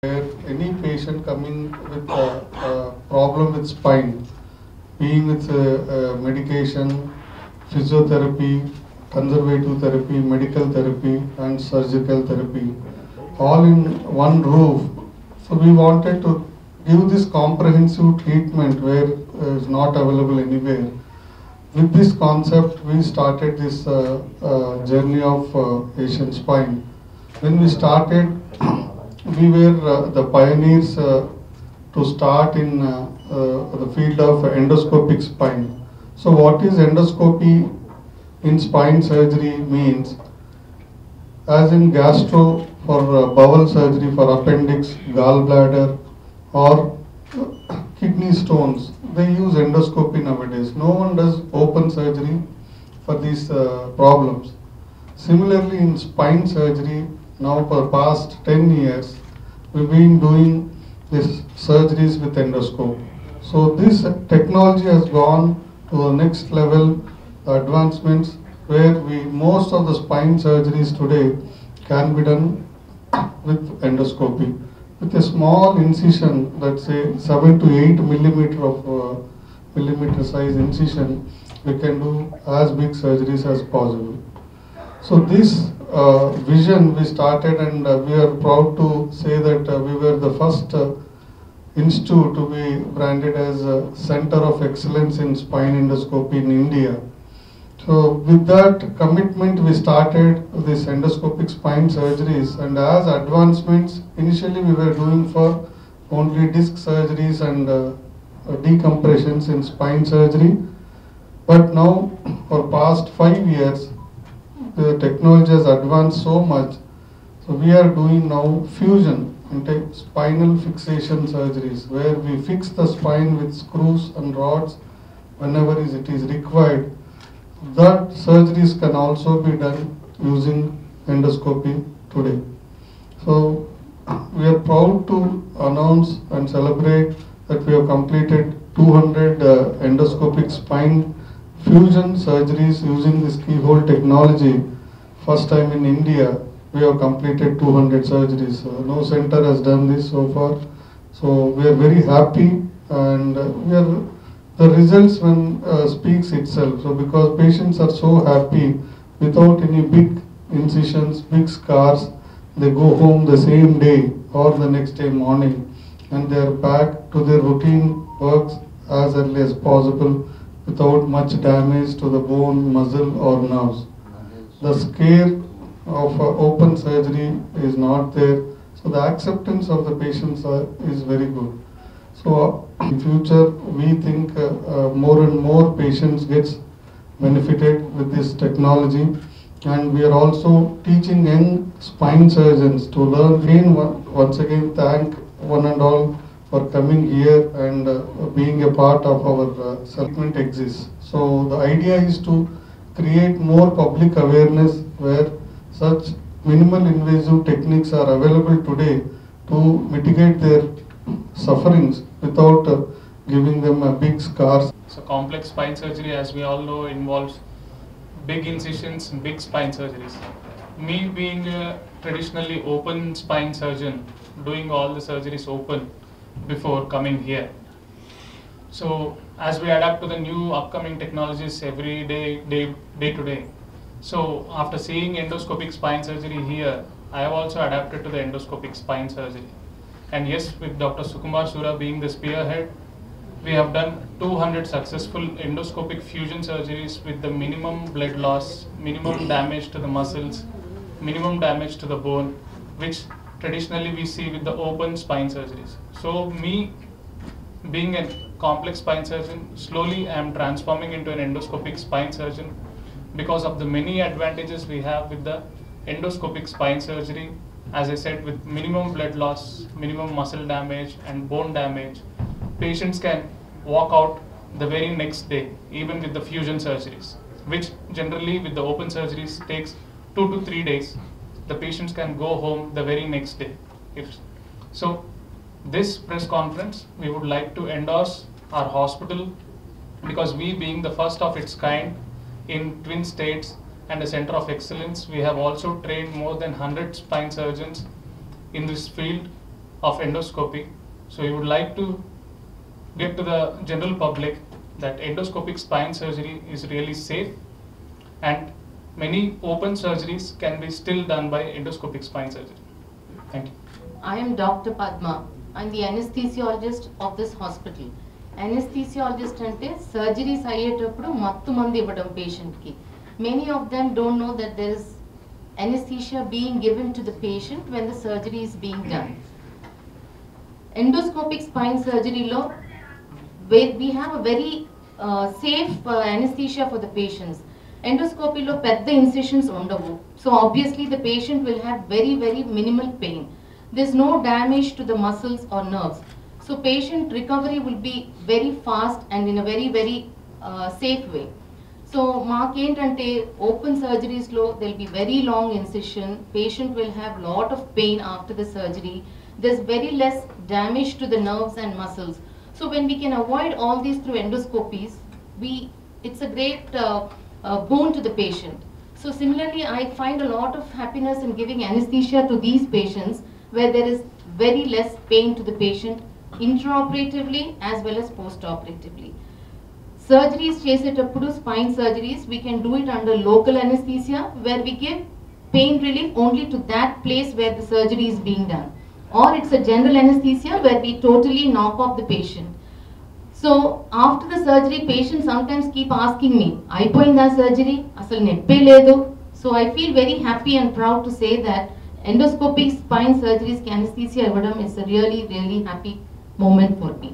where any patient coming with a problem with spine, being with medication, physiotherapy, conservative therapy, medical therapy, and surgical therapy, all in one roof. So we wanted to give this comprehensive treatment where is not available anywhere. With this concept, we started this journey of Asian Spine. When we started, we were the pioneers to start in the field of endoscopic spine. So what is endoscopy in spine surgery means, as in gastro for bowel surgery for appendix, gallbladder or kidney stones, they use endoscopy nowadays. No one does open surgery for these problems. Similarly, in spine surgery, now for past 10 years, we've been doing these surgeries with endoscope. So this technology has gone to the next level, the advancements where most of the spine surgeries today can be done with endoscopy. With a small incision, let's say 7 to 8 millimeter size incision, we can do as big surgeries as possible. So this vision we started, and we are proud to say that we were the first institute to be branded as a Center of Excellence in Spine Endoscopy in India. So with that commitment, we started this endoscopic spine surgeries, and as advancements, initially we were doing for only disc surgeries and decompressions in spine surgery. But now for past 5 years, the technology has advanced so much. So we are doing now fusion and spinal fixation surgeries, where we fix the spine with screws and rods whenever it is required. That surgeries can also be done using endoscopy today. So we are proud to announce and celebrate that we have completed 200 endoscopic spine fusion surgeries using this keyhole technology. First time in India, we have completed 200 surgeries. No center has done this so far. So we are very happy, and the results when speaks itself. So because patients are so happy without any big incisions, big scars, they go home the same day or the next day morning, and they are back to their routine works as early as possible without much damage to the bone, muscle or nerves. The scare of open surgery is not there, so the acceptance of the patients is very good. So in future, we think more and more patients gets benefited with this technology, and we are also teaching young spine surgeons to learn. Again, once again, thank one and all for coming here and being a part of our segment exists. So the idea is to create more public awareness where such minimal invasive techniques are available today to mitigate their sufferings without giving them a big scars. So complex spine surgery, as we all know, involves big incisions, big spine surgeries. Me being a traditionally open spine surgeon, doing all the surgeries open before coming here. So as we adapt to the new upcoming technologies every day to day. So after seeing endoscopic spine surgery here, I have also adapted to the endoscopic spine surgery. And yes, with Dr. Sukumar Sura being the spearhead, we have done 200 successful endoscopic fusion surgeries with the minimum blood loss, minimum damage to the muscles, minimum damage to the bone, which traditionally we see with the open spine surgeries. So me being a complex spine surgeon, slowly I am transforming into an endoscopic spine surgeon because of the many advantages we have with the endoscopic spine surgery. As I said, with minimum blood loss, minimum muscle damage and bone damage, patients can walk out the very next day, even with the fusion surgeries, which generally with the open surgeries takes 2 to 3 days. The patients can go home the very next day. So this press conference, we would like to endorse our hospital, because we being the first of its kind in Twin States and a center of excellence, we have also trained more than 100 spine surgeons in this field of endoscopy. So we would like to get to the general public that endoscopic spine surgery is really safe, and many open surgeries can be still done by endoscopic spine surgery. Thank you. I am Dr. Padma. I'm the anesthesiologist of this hospital. Anesthesiologist ante surgeries అయ్యేటప్పుడు మత్తు మందు ఇవ్వడం patient కి. Many of them don't know that there is anesthesia being given to the patient when the surgery is being done. Endoscopic spine surgery lo we have a very safe anesthesia for the patients. Endoscopy lo pedda incisions undavu. So obviously the patient will have very minimal pain. There's no damage to the muscles or nerves. So patient recovery will be very fast and in a very safe way. So mark ఏంటంటే open surgeries లో there'll be very long incision. Patient will have lot of pain after the surgery. There's very less damage to the nerves and muscles. So when we can avoid all these through endoscopies, it's a great boon to the patient. So similarly, I find a lot of happiness in giving anesthesia to these patients where there is very less pain to the patient intraoperatively as well as postoperatively. Surgeries చేసేటప్పుడు spine surgeries, we can do it under local anesthesia where we give pain relief only to that place where the surgery is being done. Or it's a general anesthesia where we totally knock off the patient. So after the surgery, patients sometimes keep asking me, అయిపోయిందా surgery? అసలు నొప్పే లేదు. So I feel very happy and proud to say that endoscopic spine surgeries కి anesthesia ఇవ్వడం is a really happy moment for me.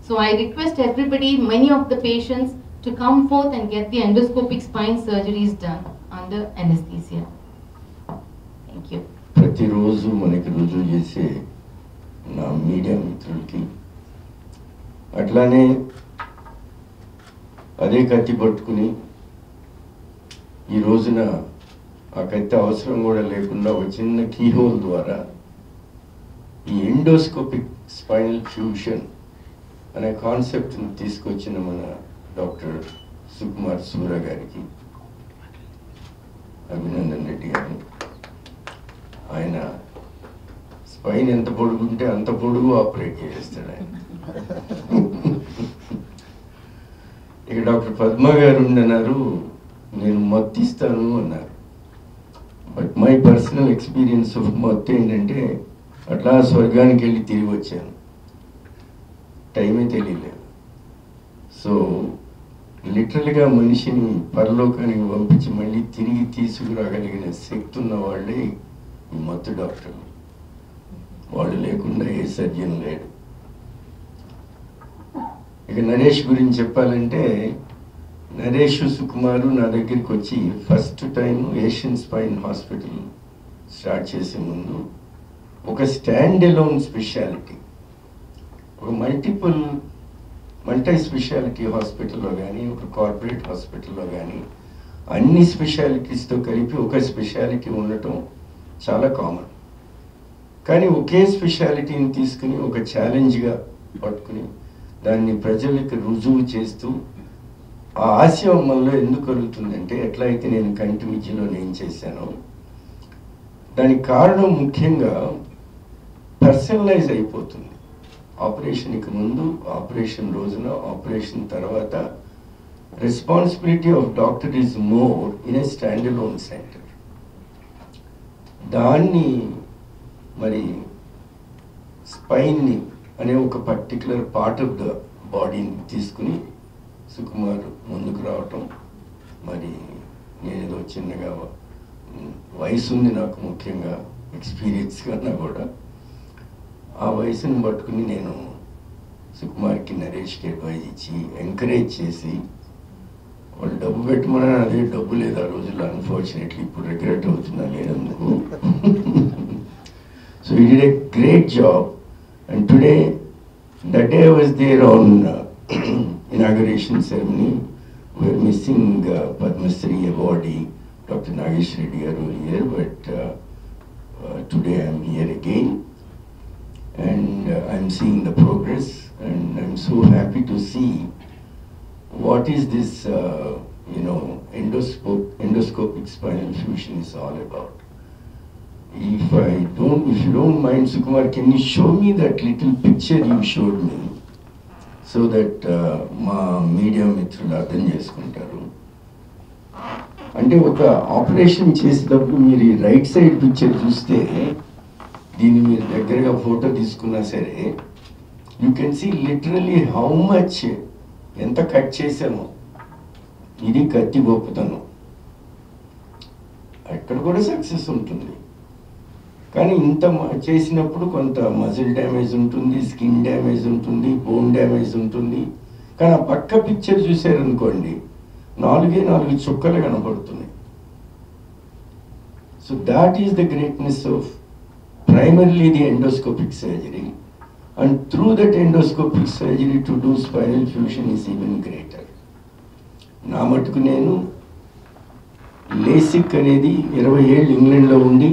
So I request everybody, many of the patients, to come forth and get the endoscopic spine surgeries done under anesthesia. Thank you. ప్రతిరోజు మనకి రుజువు చేసే నా media మిత్రులకి, అట్లానే అదే కత్తి పట్టుకుని ఈ రోజున ఆ కత్తి అవసరం కూడా లేకుండా ఒక చిన్న కీహోల్ ద్వారా ఈ ఎండోస్కోపిక్ స్పైనల్ ఫ్యూషన్ అనే కాన్సెప్ట్ని తీసుకొచ్చిన మన డాక్టర్ సుకుమార్ సూర గారికి, అభినందన్ రెడ్డి గారు. ఆయన స్పైన్ ఎంత పొడుగుంటే అంత పొడుగు ఆపరేట్ చేస్తాడు ఆయన. ఇక డాక్టర్ పద్మ గారు ఉండన్నారు, నేను మత్తు ఇస్తాను అన్నారు. But my personal experience of మత్తు ఏంటంటే అట్లా స్వర్గానికి వెళ్ళి తిరిగి వచ్చాను, టైమే తెలియలేదు. సో లిటరల్గా మనిషిని పరలోకానికి పంపించి మళ్ళీ తిరిగి తీసుకురాగలిగిన శక్తి ఉన్న వాళ్ళే ఈ మత్తు డాక్టర్లు. వాళ్ళు లేకుండా ఏ సర్జన్ లేడు. ఇక నరేష్ గురించి చెప్పాలంటే, నరేష్ సుకుమారు నా దగ్గరికి వచ్చి first time Asian spine hospital start చేసే ముందు ఒక స్టాండ్ అలోన్ స్పెషాలిటీ, ఒక మల్టీ స్పెషాలిటీ హాస్పిటల్లో కానీ ఒక కార్పొరేట్ హాస్పిటల్లో కానీ అన్ని స్పెషాలిటీస్తో కలిపి ఒక స్పెషాలిటీ ఉండటం చాలా కామన్. కానీ ఒకే స్పెషాలిటీని తీసుకుని ఒక ఛాలెంజ్గా పట్టుకుని దాన్ని ప్రజలకు రుజువు చేస్తూ ఆ ఆశయం మనలో ఎందుకు కలుగుతుందంటే, ఎట్లయితే నేను కంటి విద్యలో నేను చేశానో దానికి కారణం ముఖ్యంగా పర్సనలైజ్ అయిపోతుంది. ఆపరేషన్కి ముందు, ఆపరేషన్ రోజున, ఆపరేషన్ తర్వాత responsibility of doctor is more in a stand alone centre. దాన్ని మరి స్పైన్ని అనే ఒక పర్టికులర్ పార్ట్ ఆఫ్ ద బాడీని తీసుకుని సుకుమార్ ముందుకు రావటం, మరి నేనేదో చిన్నగా వయసు ఉంది నాకు, ముఖ్యంగా ఎక్స్పీరియన్స్ కన్నా కూడా ఆ వయసుని పట్టుకుని నేను సుకుమార్కి, నరేష్కి అడ్వైజ్ ఇచ్చి ఎంకరేజ్ చేసి, వాళ్ళు డబ్బు పెట్టమని అదే డబ్బు లేదు ఆ రోజుల్లో, అన్ఫార్చునేట్లీ ఇప్పుడు రిగ్రెట్ అవుతున్నా లేనందుకు. So he did a great job, and today that day I was there on inauguration ceremony. We are missing Padma Shri awardee Dr. Nagesh Reddy garu here, but today I am here again, and I am seeing the progress, and I am so happy to see what is this endoscopic spinal fusion is all about. if you don't mind, Sukumar, can you show me that little picture you showed me so that మా media మిత్రులు అర్థం చేసుకుంటారు. అంటే ఒక operation చేసేటప్పుడు మీరు ఈ right side picture చూస్తే, దీన్ని మీరు దగ్గరగా ఫోటో తీసుకున్నా సరే, you can see literally how much, ఎంత కట్ చేసామో. ఇది కత్తి గొప్పతనం. అక్కడ కూడా సక్సెస్ ఉంటుంది, కానీ ఇంత చేసినప్పుడు కొంత మజిల్ డ్యామేజ్ ఉంటుంది, స్కిన్ డ్యామేజ్ ఉంటుంది, బోన్ డ్యామేజ్ ఉంటుంది. కానీ ఆ పక్క పిక్చర్ చూసారనుకోండి, 4 చుక్కలు కనపడుతున్నాయి. So that is the greatness of primarily the endoscopic surgery, and through that endoscopic surgery to do spinal fusion is even greater. నా మటుకు నేను లేసిక్ అనేది 20 ఏళ్ళు ఇంగ్లాండ్లో ఉండి,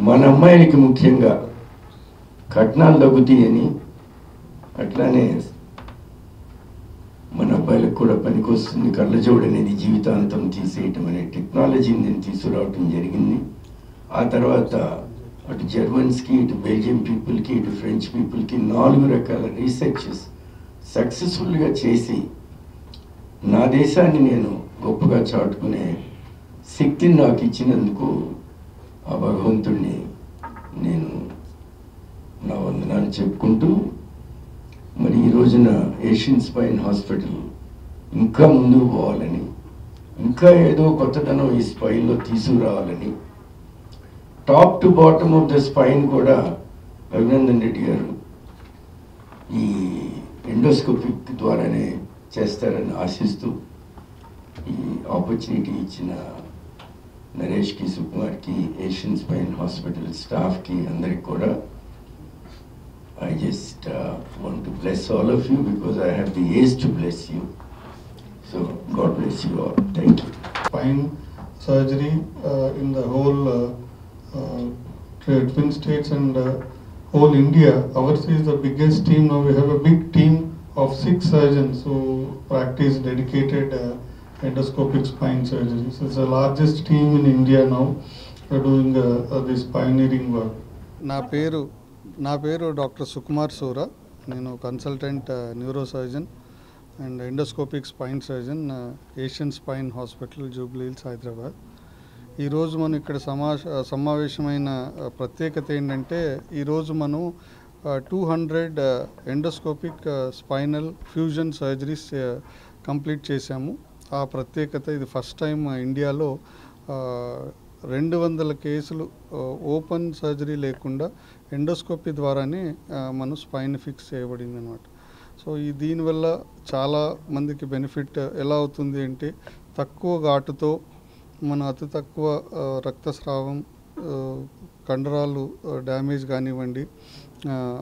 మన అమ్మాయిలకి ముఖ్యంగా కట్నాలు తగ్గుతాయని, అట్లానే మన అబ్బాయిలకు కూడా పనికొస్తుంది కళ్ళజోడు అనేది జీవితాంతం తీసేయటం అనే టెక్నాలజీని నేను తీసుకురావటం జరిగింది. ఆ తర్వాత అటు జర్మన్స్కి, ఇటు బెల్జియం పీపుల్కి, ఇటు ఫ్రెంచ్ పీపుల్కి 4 రకాల రీసెర్చెస్ సక్సెస్ఫుల్గా చేసి నా దేశాన్ని నేను గొప్పగా చాటుకునే శక్తిని నాకు ఇచ్చినందుకు ఆ భగవంతుడిని నేను నా వందనాలు చెప్పుకుంటూ, మరి ఈ రోజున ఏషియన్ స్పైన్ హాస్పిటల్ ఇంకా ముందుకు పోవాలని, ఇంకా ఏదో కొత్తదనం ఈ స్పైన్లో తీసుకురావాలని, top to bottom of the spine కూడా అభినందన్ రెడ్డి గారు ఈ ఎండోస్కోపిక్ ద్వారానే చేస్తారని ఆశిస్తూ, ఈ ఆపర్చునిటీ ఇచ్చిన నరేష్కి, సుకుమార్కి, ఏషియన్ స్పైన్ హాస్పిటల్ స్టాఫ్కి అందరికి కూడా I just want to bless all of you because I have the age to bless you. So God bless you all. Thank you. Spine surgery in the whole Twin States and whole India. Ours is the biggest team now. We have a big team of 6 surgeons who practice dedicated endoscopic spine surgery. So it's the largest team in India now doing this pioneering work. నా పేరు doctor Sukumar సూరా. నేను consultant neuro surgeon and endoscopic spine surgeon, Asian spine hospital, Jubilee hills, Hyderabad. ఈరోజు మనం ఇక్కడ సమావేశమైన ప్రత్యేకత ఏంటంటే, ఈరోజు మనం 200 endoscopic spinal fusion surgeries complete చేశాము. ఆ ప్రత్యేకత ఇది ఫస్ట్ టైం ఇండియాలో 200 కేసులు ఓపెన్ సర్జరీ లేకుండా ఎండోస్కోపీ ద్వారానే మనం స్పైన్ ఫిక్స్ చేయబడింది అనమాట. సో దీనివల్ల చాలా మందికి బెనిఫిట్ ఎలా అవుతుంది అంటే, తక్కువ ఘాటుతో మన అతి తక్కువ రక్తస్రావం, కండరాలు డ్యామేజ్ కానివ్వండి,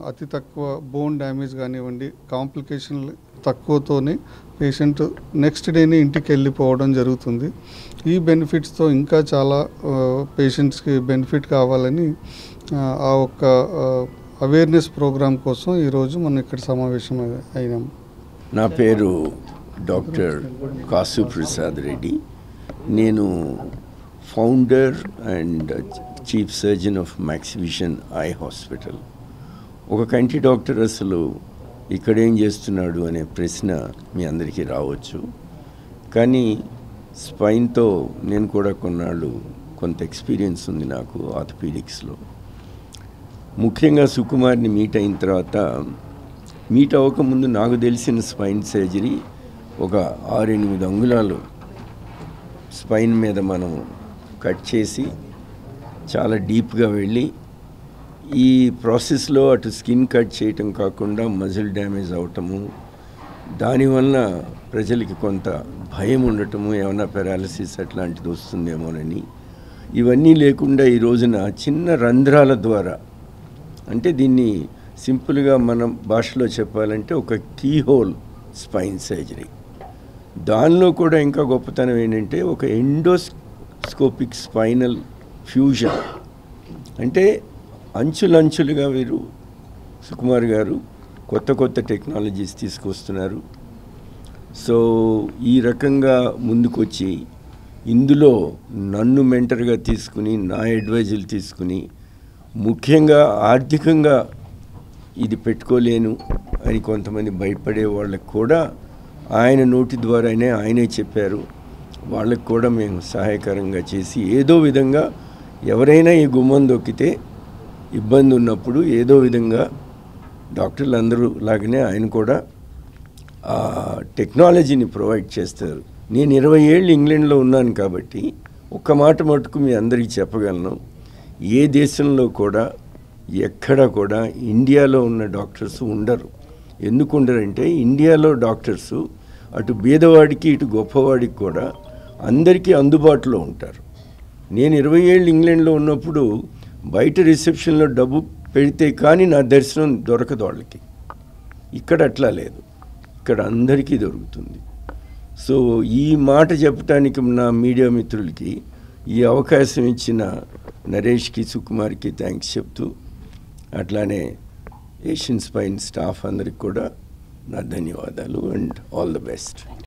అతి తక్కువ బోన్ డ్యామేజ్ కానివ్వండి, కాంప్లికేషన్లు తక్కువతోనే పేషెంట్ నెక్స్ట్ డేనే ఇంటికి వెళ్ళిపోవడం జరుగుతుంది. ఈ బెనిఫిట్స్తో ఇంకా చాలా పేషెంట్స్కి బెనిఫిట్ కావాలని ఆ ఒక్క అవేర్నెస్ ప్రోగ్రామ్ కోసం ఈరోజు మనం ఇక్కడ సమావేశం అయినాము. నా పేరు డాక్టర్ కాసు ప్రసాద్ రెడ్డి. నేను founder and chief surgeon of Maxivision eye hospital. ఒక కంటి డాక్టర్ అసలు ఇక్కడేం చేస్తున్నాడు అనే ప్రశ్న మీ అందరికీ రావచ్చు. కానీ స్పైన్తో నేను కూడా కొన్నాళ్ళు కొంత ఎక్స్పీరియన్స్ ఉంది నాకు ఆర్థోపెడిక్స్లో. ముఖ్యంగా సుకుమార్ని మీట్ అయిన తర్వాత, మీట్ అవ్వకముందు నాకు తెలిసిన స్పైన్ సర్జరీ ఒక 6-8 అంగుళాలు స్పైన్ మీద మనం కట్ చేసి చాలా డీప్గా వెళ్ళి, ఈ ప్రాసెస్లో అటు స్కిన్ కట్ చేయటం కాకుండా మజిల్ డ్యామేజ్ అవటము, దానివల్ల ప్రజలకి కొంత భయం ఉండటము, ఏమైనా పెరాలసిస్ అట్లాంటిది వస్తుందేమోనని. ఇవన్నీ లేకుండా ఈ రోజున చిన్న రంధ్రాల ద్వారా, అంటే దీన్ని సింపుల్గా మనం భాషలో చెప్పాలంటే ఒక కీహోల్ స్పైన్ సర్జరీ. దానిలో కూడా ఇంకా గొప్పతనం ఏంటంటే ఒక ఎండోస్కోపిక్ స్పైనల్ ఫ్యూజన్. అంటే అంచులంచులుగా వీరు సుకుమార్ గారు కొత్త టెక్నాలజీస్ తీసుకొస్తున్నారు. సో ఈ రకంగా ముందుకొచ్చి ఇందులో నన్ను మెంటర్గా తీసుకుని నా అడ్వైజులు తీసుకుని ముఖ్యంగా ఆర్థికంగా ఇది పెట్టుకోలేను అని కొంతమంది భయపడే వాళ్ళకు కూడా ఆయన నోటి ద్వారానే ఆయనే చెప్పారు. వాళ్ళకు కూడా మేము సహాయకరంగా చేసి ఏదో విధంగా ఎవరైనా ఈ గుమ్మం దొక్కితే ఇబ్బంది ఉన్నప్పుడు ఏదో విధంగా డాక్టర్లు అందరూ లాగానే ఆయన కూడా ఆ టెక్నాలజీని ప్రొవైడ్ చేస్తారు. నేను 20 ఏళ్ళు ఇంగ్లాండ్లో ఉన్నాను కాబట్టి ఒక్క మాట మటుకు మీ అందరికీ చెప్పగలను, ఏ దేశంలో కూడా ఎక్కడ కూడా ఇండియాలో ఉన్న డాక్టర్స్ ఉండరు. ఎందుకు ఉండరంటే ఇండియాలో డాక్టర్సు అటు బీదవాడికి ఇటు గొప్పవాడికి కూడా అందరికీ అందుబాటులో ఉంటారు. నేను 20 ఏళ్ళు ఇంగ్లాండ్లో ఉన్నప్పుడు బయట రిసెప్షన్లో డబ్బు పెడితే కానీ నా దర్శనం దొరకదు వాళ్ళకి. ఇక్కడ అట్లా లేదు, ఇక్కడ అందరికీ దొరుకుతుంది. సో ఈ మాట చెప్పడానికి నా మీడియా మిత్రులకి ఈ అవకాశం ఇచ్చిన నరేష్కి, సుకుమార్కి థ్యాంక్స్ చెప్తూ, అట్లానే ఏషియన్ స్పైన్ స్టాఫ్ అందరికి కూడా నా ధన్యవాదాలు అండ్ ఆల్ ద బెస్ట్.